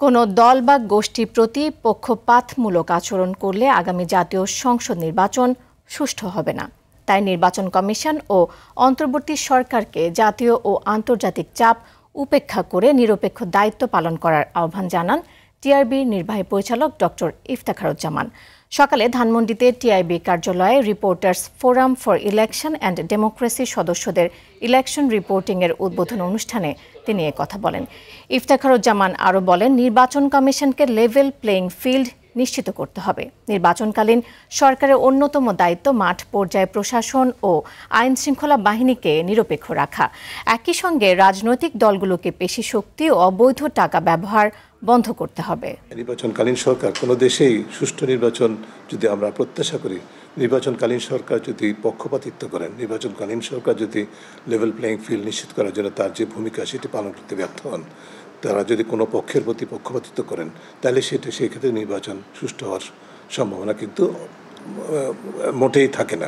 কোনো দল বা গোষ্ঠীর প্রতি পক্ষপাতমূলক আচরণ করলে আগামী জাতীয় সংসদ নির্বাচন সুষ্ঠু হবে না। তাই নির্বাচন কমিশন ও অন্তর্বর্তী সরকারকে জাতীয় ও আন্তর্জাতিক চাপ উপেক্ষা করে নিরপেক্ষ দায়িত্ব পালন করার আহ্বান জানান টিআরবির নির্বাহী পরিচালক ডক্টর ইফতেখারুজ্জামান। সকালে ধানমন্ডিতে টিআইবি কার্যালয়ে reporters forum for election and democracy সদস্যদের ইলেকশন রিপোর্টিংয়ের উদ্বোধন অনুষ্ঠানে তিনি কথা বলেন। ইফতেখারুজ্জামান আরও বলেন, নির্বাচন কমিশনকে লেভেল প্লেইং ফিল্ড নিশ্চিত করতে হবে। নির্বাচনকালীন সরকারের অন্যতম দায়িত্ব মাঠ পর্যায়ে প্রশাসন ও আইন শৃঙ্খলা বাহিনীকে নিরপেক্ষ রাখা। একই সঙ্গে রাজনৈতিক দলগুলোকে পেশি শক্তি ও অবৈধ টাকা ব্যবহার বন্ধ করতে হবে। নির্বাচনকালীন সরকার কোনো দেশেই সুষ্ঠু নির্বাচন যদি আমরা প্রত্যাশা করি, নির্বাচনকালীন সরকার যদি পক্ষপাতিত্ব করেন, নির্বাচনকালীন সরকার যদি লেভেল প্লেইং ফিল্ড নিশ্চিত করার জন্য তার যে ভূমিকা সেটি পালন করতে ব্যর্থ হন, তারা যদি কোনো পক্ষের প্রতি পক্ষপাতিত্ব করেন, তাহলে সেই ক্ষেত্রে নির্বাচন সুষ্ঠু হওয়ার সম্ভাবনা কিন্তু মোটেই থাকে না।